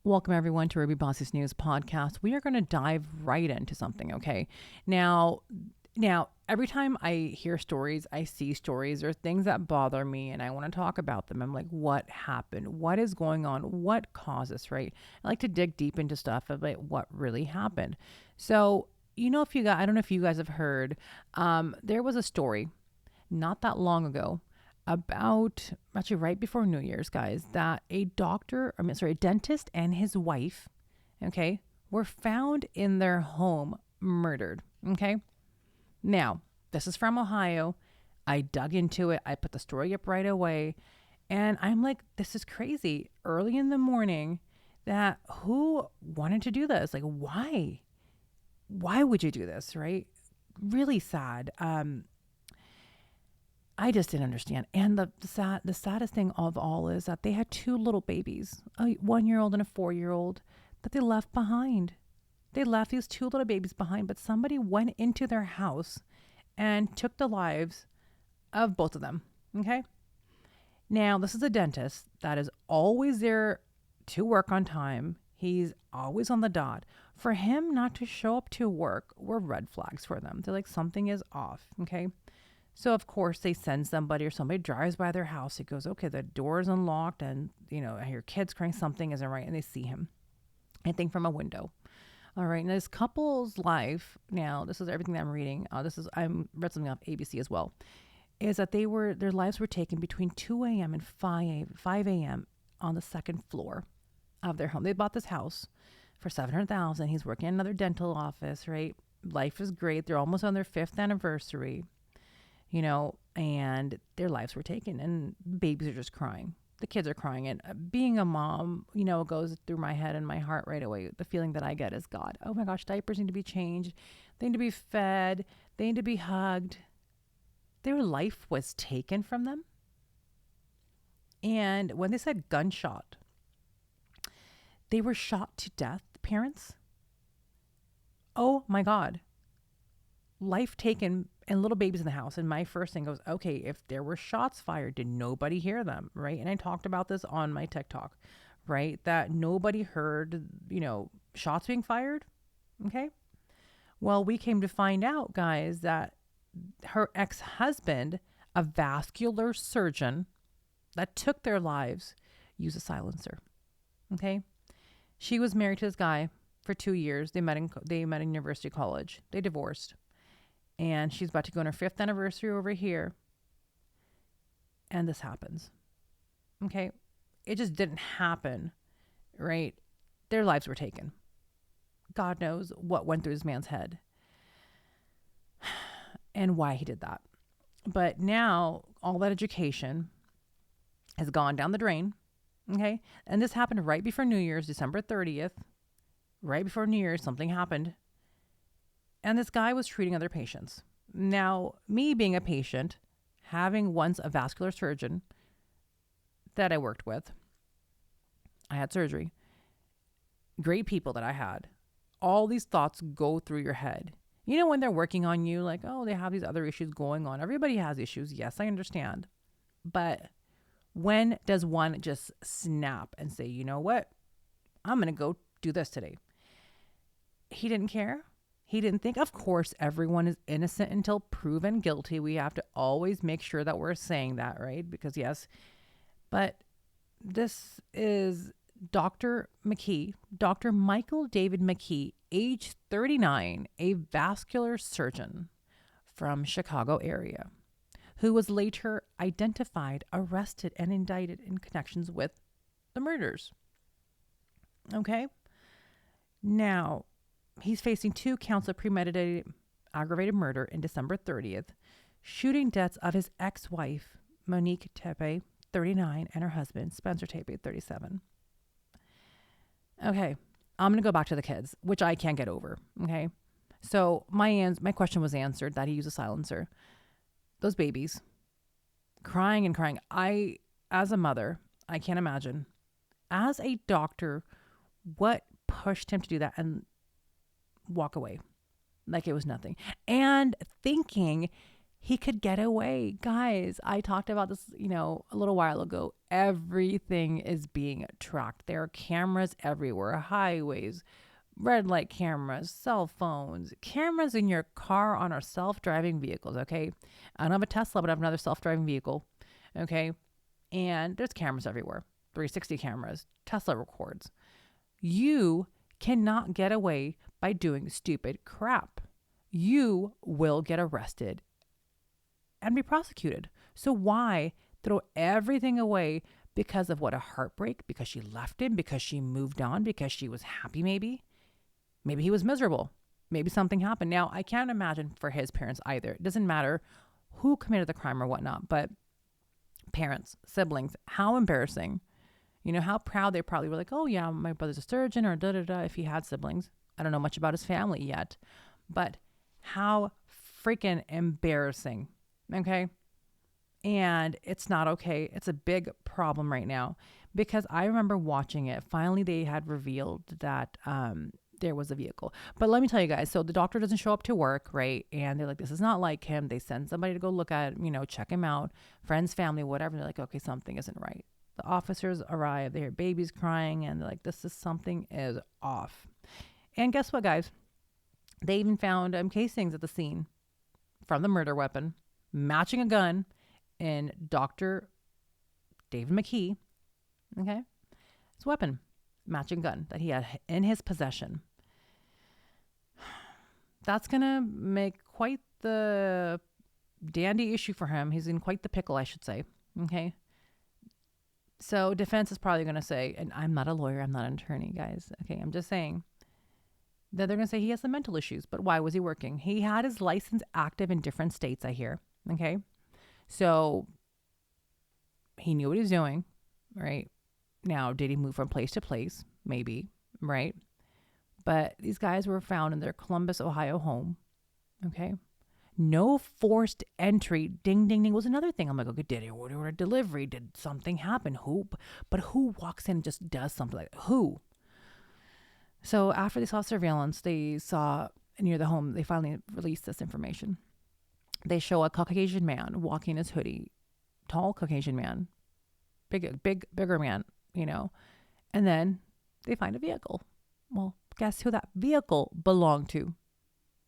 Welcome everyone to Ruby Basi's News podcast. We are going to dive right into something, okay? Now, every time I hear stories, I see stories or things that bother me and I want to talk about them. I'm like, what happened? What is going on? What caused this, right? I like to dig deep into stuff about what really happened. So, if you guys, I don't know if you guys have heard, there was a story not that long ago about actually right before New Year's, guys, that a dentist and his wife, okay, were found in their home murdered. Okay. Now, this is from Ohio. I dug into it. I put the story up right away. And I'm like, this is crazy. Early in the morning, that who wanted to do this? Like, why? Why would you do this? Right? Really sad. I just didn't understand. And the saddest thing of all is that they had two little babies, a 1 year old and a 4 year old, that they left behind. They left these two little babies behind, but somebody went into their house and took the lives of both of them. Okay. Now, this is a dentist that is always there to work on time. He's always on the dot. For him not to show up to work were red flags for them. They're like, something is off. Okay. So of course they send somebody or somebody drives by their house. He goes, okay, the door is unlocked and I hear kids crying, something isn't right. And they see him, I think from a window. All right. And this couple's life, now this is everything that I'm reading. I'm read something off ABC as well, is that their lives were taken between 2 a.m. and 5 a.m. on the second floor of their home. They bought this house for $700,000. He's working in another dental office, right? Life is great. They're almost on their 5th anniversary, and their lives were taken and babies are just crying. The kids are crying. And being a mom, it goes through my head and my heart right away. The feeling that I get is, God, oh my gosh, diapers need to be changed. They need to be fed. They need to be hugged. Their life was taken from them. And when they said gunshot, they were shot to death, parents. Oh my God. Life taken and little babies in the house. And my first thing goes, okay, if there were shots fired, did nobody hear them? Right. And I talked about this on my TikTok, right? That nobody heard, shots being fired. Okay. Well, we came to find out, guys, that her ex-husband, a vascular surgeon that took their lives, used a silencer. Okay. She was married to this guy for 2 years. They met in University College. They divorced. And she's about to go on her 5th anniversary over here. And this happens. Okay. It just didn't happen, right? Their lives were taken. God knows what went through this man's head and why he did that. But now all that education has gone down the drain. Okay. And this happened right before New Year's, December 30th. Right before New Year's, something happened. And this guy was treating other patients. Now, me being a patient, having once a vascular surgeon that I worked with, I had surgery, great people that I had, all these thoughts go through your head. When they're working on you, like, oh, they have these other issues going on. Everybody has issues. Yes, I understand. But when does one just snap and say, you know what? I'm going to go do this today. He didn't care. He didn't think. Of course, everyone is innocent until proven guilty. We have to always make sure that we're saying that, right? Because yes, but this is Dr. Michael David McKee, age 39, a vascular surgeon from Chicago area, who was later identified, arrested, and indicted in connections with the murders. Okay? Now, he's facing 2 counts of premeditated aggravated murder in December 30th, shooting deaths of his ex-wife, Monique Tepe, 39, and her husband, Spencer Tepe, 37. Okay, I'm going to go back to the kids, which I can't get over. Okay, so my question was answered that he used a silencer. Those babies, crying and crying. As a mother, I can't imagine. As a doctor, what pushed him to do that and walk away like it was nothing? And thinking He could get away. Guys, I talked about this, a little while ago. Everything is being tracked. There are cameras everywhere, highways, red light cameras, cell phones, cameras in your car on our self-driving vehicles, okay? I don't have a Tesla, but I have another self-driving vehicle, okay? And there's cameras everywhere, 360 cameras. Tesla records. You cannot get away by doing stupid crap. You will get arrested and be prosecuted. So why throw everything away because of what, a heartbreak? Because she left him? Because she moved on? Because she was happy maybe? Maybe he was miserable. Maybe something happened. Now, I can't imagine for his parents either. It doesn't matter who committed the crime or whatnot, but parents, siblings, how embarrassing. How proud they probably were, like, oh yeah, my brother's a surgeon, or da-da-da, if he had siblings. I don't know much about his family yet, but how freaking embarrassing. Okay. And it's not okay. It's a big problem right now, because I remember watching it. Finally, they had revealed that there was a vehicle. But let me tell you guys, so the doctor doesn't show up to work, right? And they're like, this is not like him. They send somebody to go look at, check him out, friends, family, whatever. They're like, okay, something isn't right. The officers arrive. They hear babies crying, and they're like, something is off. And guess what, guys? They even found casings at the scene from the murder weapon, matching a gun in Dr. David McKee, okay? His weapon, matching gun that he had in his possession. That's going to make quite the dandy issue for him. He's in quite the pickle, I should say, okay? So defense is probably going to say, and I'm not a lawyer, I'm not an attorney, guys, okay? I'm just saying that they're going to say he has some mental issues, but why was he working? He had his license active in different states, I hear, okay? So he knew what he was doing, right? Now, did he move from place to place? Maybe, right? But these guys were found in their Columbus, Ohio home, okay? No forced entry. Ding, ding, ding was another thing. I'm like, okay, did he order a delivery? Did something happen? But who walks in and just does something like that? Who? So after they saw surveillance, they saw near the home, they finally released this information. They show a Caucasian man walking his hoodie, tall Caucasian man, bigger man, and then they find a vehicle. Well, guess who that vehicle belonged to?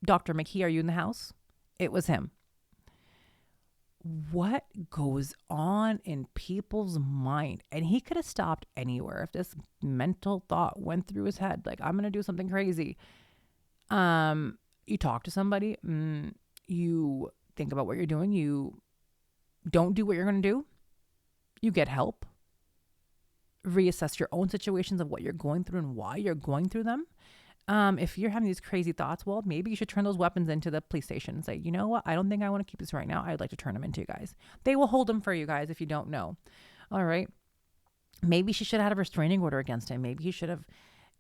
Dr. McKee, are you in the house? It was him. What goes on in people's mind? And he could have stopped anywhere if this mental thought went through his head, like, I'm going to do something crazy. You talk to somebody, you think about what you're doing, you don't do what you're going to do, you get help, reassess your own situations of what you're going through and why you're going through them. If you're having these crazy thoughts, well, maybe you should turn those weapons into the police station and say, you know what? I don't think I want to keep this right now. I'd like to turn them into you guys. They will hold them for you guys if you don't know. All right. Maybe she should have had a restraining order against him. Maybe he should have.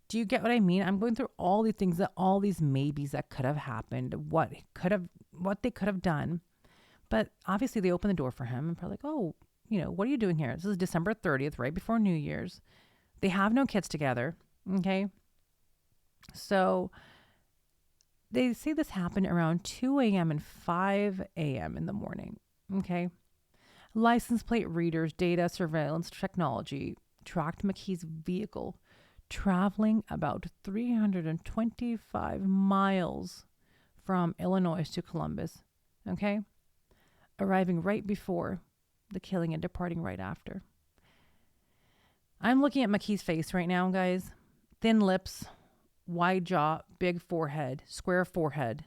Do you get what I mean? I'm going through all these things, all these maybes that could have happened, what they could have done. But obviously they opened the door for him and probably like, oh, what are you doing here? This is December 30th, right before New Year's. They have no kids together. Okay. So they say this happened around 2 a.m. and 5 a.m. in the morning. Okay. License plate readers, data surveillance technology tracked McKee's vehicle traveling about 325 miles from Illinois to Columbus. Okay. Arriving right before the killing and departing right after. I'm looking at McKee's face right now, guys. Thin lips, wide jaw, big forehead, square forehead,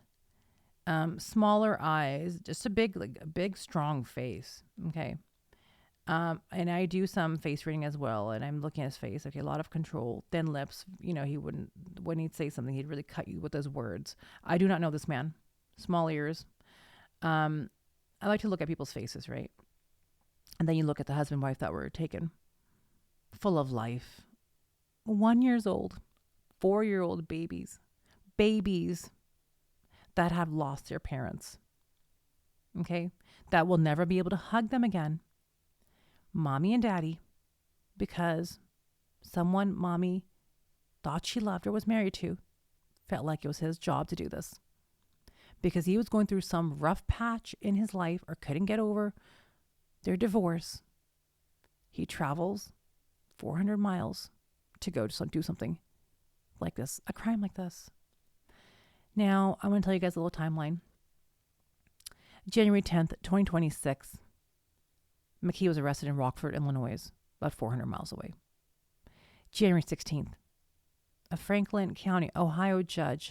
smaller eyes, just a big, strong face. Okay. And I do some face reading as well. And I'm looking at his face. Okay. A lot of control, thin lips. He when he'd say something, he'd really cut you with his words. I do not know this man. Small ears. I like to look at people's faces, right? And then you look at the husband, wife that were taken, full of life, 1 year old, 4-year-old babies that have lost their parents. Okay. That will never be able to hug them again. Mommy and daddy, because someone mommy thought she loved or was married to, felt like it was his job to do this. because he was going through some rough patch in his life or couldn't get over their divorce. He travels 400 miles to go do something like this, a crime like this. Now, I want to tell you guys a little timeline. January 10th, 2026, McKee was arrested in Rockford, Illinois, about 400 miles away. January 16th, a Franklin County, Ohio jury,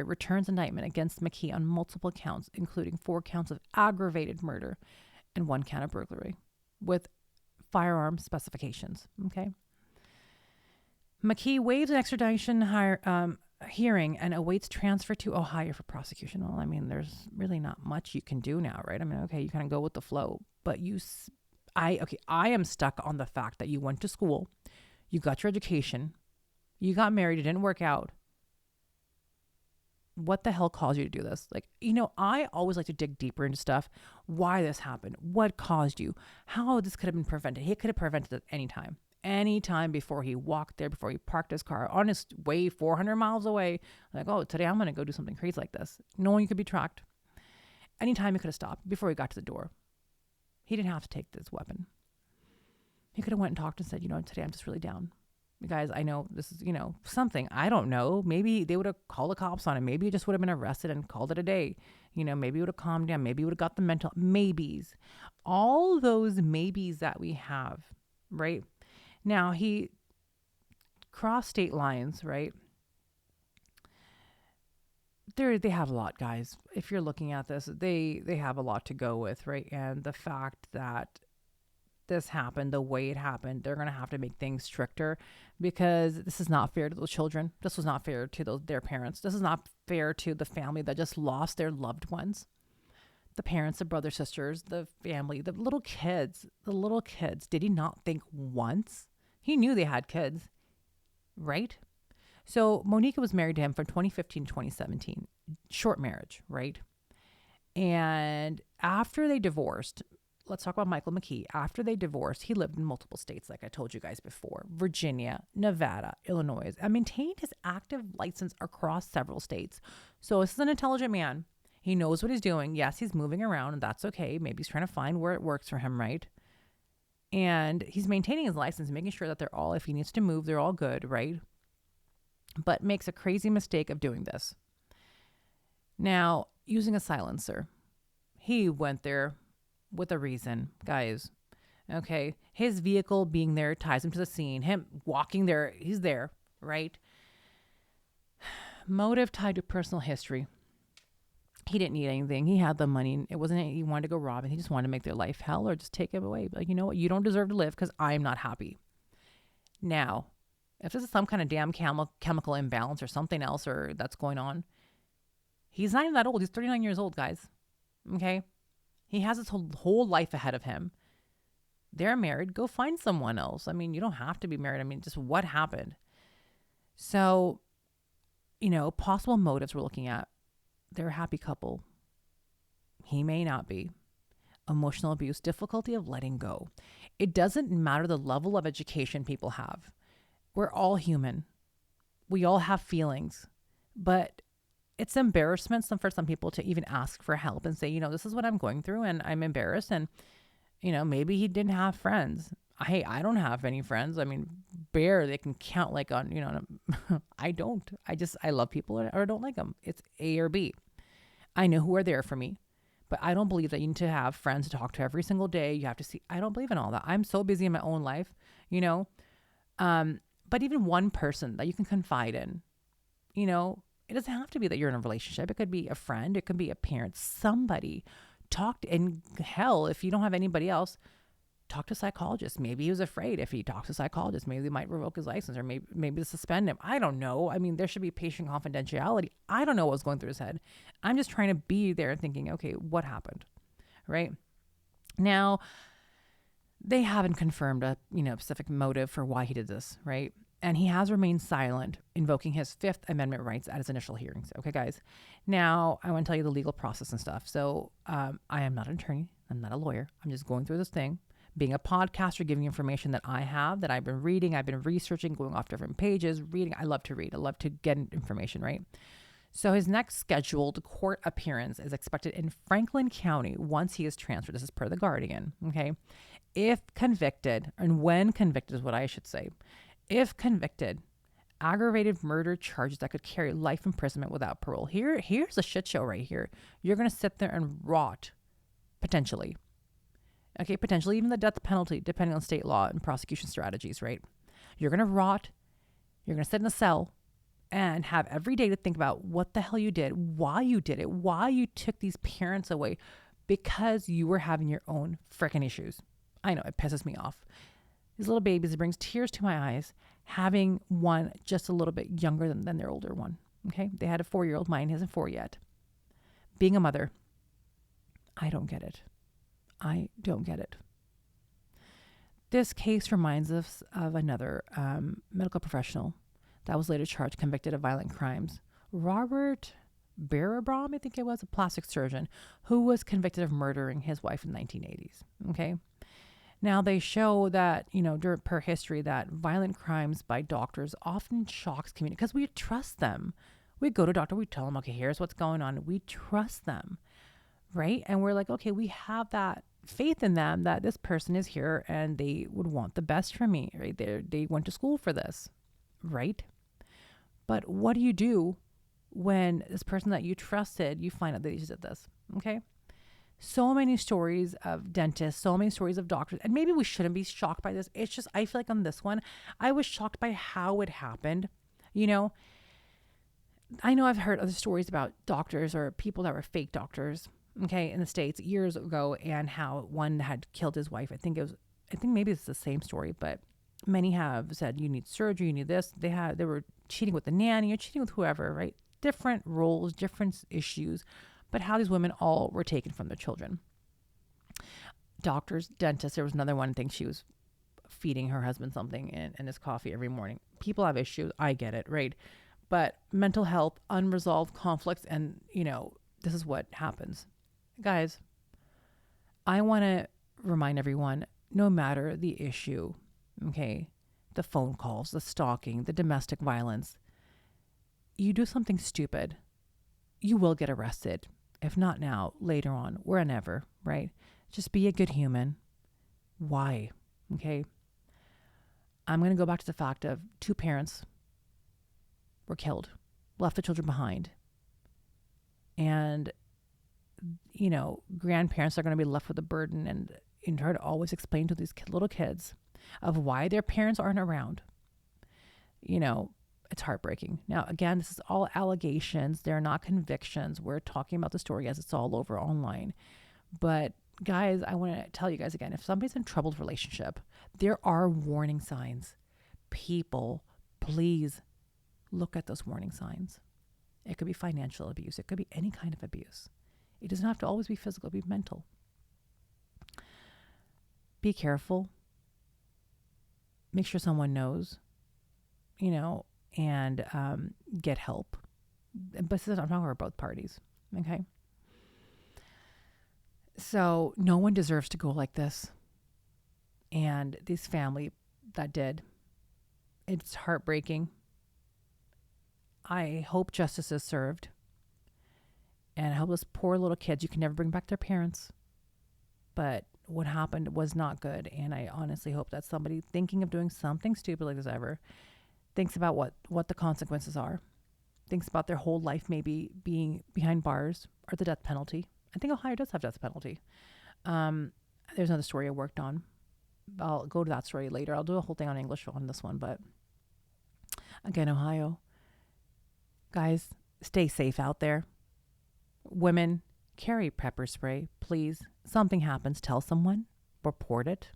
returns indictment against McKee on multiple counts, including 4 counts of aggravated murder and 1 count of burglary with firearm specifications. Okay. McKee waives an extradition hearing and awaits transfer to Ohio for prosecution. Well, I mean, there's really not much you can do now, right? I mean, okay, you kind of go with the flow, but I am stuck on the fact that you went to school, you got your education, you got married, it didn't work out. What the hell caused you to do this? Like, I always like to dig deeper into stuff. Why this happened? What caused you? How this could have been prevented? He could have prevented it any time before he walked there, before he parked his car on his way 400 miles away. Like, oh, today I'm going to go do something crazy like this. Knowing you could be tracked. Anytime he could have stopped before he got to the door. He didn't have to take this weapon. He could have went and talked and said, today I'm just really down. You guys, I know this is, something. I don't know. Maybe they would have called the cops on him. Maybe he just would have been arrested and called it a day. Maybe he would have calmed down. Maybe he would have got the mental maybes. All those maybes that we have, right? Now, he crossed state lines, right? They have a lot, guys. If you're looking at this, they have a lot to go with, right? And the fact that this happened the way it happened, they're going to have to make things stricter because this is not fair to those children. This was not fair to their parents. This is not fair to the family that just lost their loved ones. The parents, the brothers, sisters, the family, the little kids. Did he not think once? He knew they had kids, right? So Monica was married to him from 2015 to 2017. Short marriage, right? And after they divorced, let's talk about Michael McKee. After they divorced, he lived in multiple states, like I told you guys before. Virginia, Nevada, Illinois, and maintained his active license across several states. So this is an intelligent man. He knows what he's doing. Yes, he's moving around, and that's okay. Maybe he's trying to find where it works for him, right? And he's maintaining his license, making sure that if he needs to move, they're all good, right? But makes a crazy mistake of doing this. Now, using a silencer. He went there with a reason, guys. Okay. His vehicle being there ties him to the scene. Him walking there, he's there, right? Motive tied to personal history. He didn't need anything. He had the money. It wasn't he wanted to go rob, and he just wanted to make their life hell or just take it away. Like, you know what? You don't deserve to live because I'm not happy. Now, if this is some kind of damn chemical imbalance or something else or that's going on, he's not even that old. He's 39 years old, guys. Okay? He has his whole life ahead of him. They're married. Go find someone else. I mean, you don't have to be married. I mean, just what happened? So, possible motives we're looking at. They're a happy couple. He may not be. Emotional abuse, difficulty of letting go. It doesn't matter the level of education people have. We're all human. We all have feelings. But it's embarrassment for some people to even ask for help and say, this is what I'm going through and I'm embarrassed. And, maybe he didn't have friends. Hey, I don't have any friends. I mean, they can count like on, I don't. I love people or don't like them. It's A or B. I know who are there for me, but I don't believe that you need to have friends to talk to every single day. You have to see, I don't believe in all that. I'm so busy in my own life, but even one person that you can confide in, it doesn't have to be that you're in a relationship. It could be a friend. It could be a parent, somebody. And hell, if you don't have anybody else, talk to a psychologist. Maybe he was afraid if he talks to a psychologist, maybe they might revoke his license or maybe suspend him. I don't know. I mean, there should be patient confidentiality. I don't know what was going through his head. I'm just trying to be there thinking, okay, what happened? Right? Now, they haven't confirmed a, specific motive for why he did this, right? And he has remained silent, invoking his Fifth Amendment rights at his initial hearings. Okay, guys. Now, I want to tell you the legal process and stuff. So, I am not an attorney. I'm not a lawyer. I'm just going through this thing. Being a podcaster, giving information that I have, that I've been reading, I've been researching, going off different pages, reading. I love to read. I love to get information, right? So his next scheduled court appearance is expected in Franklin County once he is transferred. This is per The Guardian. Okay. If convicted, and when convicted is what I should say. If convicted, aggravated murder charges that could carry life imprisonment without parole. Here's a shit show right here. You're going to sit there and rot, potentially. Okay, potentially even the death penalty, depending on state law and prosecution strategies, right? You're going to rot. You're going to sit in a cell and have every day to think about what the hell you did, why you did it, why you took these parents away, because you were having your own freaking issues. I know, it pisses me off. These little babies, it brings tears to my eyes, having one just a little bit younger than their older one. Okay, they had a 4-year-old. Mine isn't 4 yet. Being a mother, I don't get it. I don't get it. This case reminds us of another medical professional that was later charged, convicted of violent crimes. Robert Barabrom, I think it was, a plastic surgeon who was convicted of murdering his wife in the 1980s. Okay. Now they show that, per history, that violent crimes by doctors often shocks community because we trust them. We go to a doctor, we tell them, okay, here's what's going on. We trust them, right? And we're like, okay, we have that faith in them that this person is here and they would want the best for me, right? They went to school for this, right? But what do you do when this person that you trusted, you find out that they did this, okay? So many stories of dentists, so many stories of doctors, and maybe we shouldn't be shocked by this. It's just, I feel like on this one, I was shocked by how it happened. I know I've heard other stories about doctors or people that were fake doctors, okay, in the States years ago, and how one had killed his wife. I think maybe it's the same story, but many have said you need surgery, you need this. They were cheating with the nanny or cheating with whoever, right? Different roles, different issues, but how these women all were taken from their children. Doctors, dentists, there was another one, I think she was feeding her husband something in his coffee every morning. People have issues. I get it, right? But mental health, unresolved conflicts, and, this is what happens. Guys, I want to remind everyone, no matter the issue, okay, the phone calls, the stalking, the domestic violence, you do something stupid, you will get arrested. If not now, later on, whenever, right? Just be a good human. Why? Okay. I'm going to go back to the fact of 2 parents were killed, left the children behind. And, grandparents are going to be left with a burden and try to always explain to these little kids of why their parents aren't around. It's heartbreaking. Now, again, this is all allegations. They're not convictions. We're talking about the story as it's all over online. But guys, I want to tell you guys again, if somebody's in troubled relationship, there are warning signs. People, please look at those warning signs. It could be financial abuse. It could be any kind of abuse. It doesn't have to always be physical, it could be mental. Be careful. Make sure someone knows, and get help. But I'm talking about both parties, okay? So no one deserves to go like this. And this family that did, it's heartbreaking. I hope justice is served. And I hope those poor little kids, you can never bring back their parents. But what happened was not good. And I honestly hope that somebody thinking of doing something stupid like this ever thinks about what the consequences are. Thinks about their whole life maybe being behind bars or the death penalty. I think Ohio does have death penalty. There's another story I worked on. I'll go to that story later. I'll do a whole thing on English on this one. But again, Ohio. Guys, stay safe out there. Women, carry pepper spray, please. Something happens, tell someone. Report it.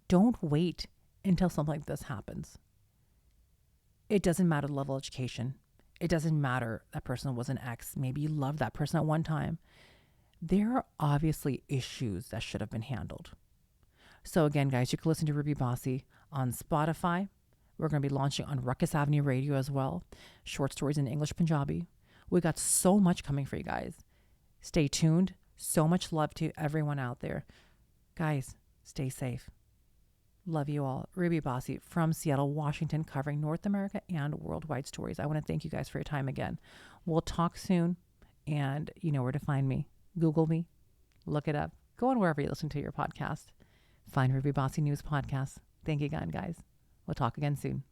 Don't wait until something like this happens. It doesn't matter the level of education. It doesn't matter that person was an ex. Maybe you loved that person at one time. There are obviously issues that should have been handled. So again, guys, you can listen to Ruby Basi on Spotify. We're going to be launching on Ruckus Avenue Radio as well. Short stories in English, Punjabi. We got so much coming for you guys. Stay tuned. So much love to everyone out there. Guys, stay safe. Love you all. Ruby Basi from Seattle, Washington, covering North America and worldwide stories. I want to thank you guys for your time again. We'll talk soon, and you know where to find me. Google me, look it up. Go on wherever you listen to your podcast. Find Ruby Basi News Podcast. Thank you again, guys. We'll talk again soon.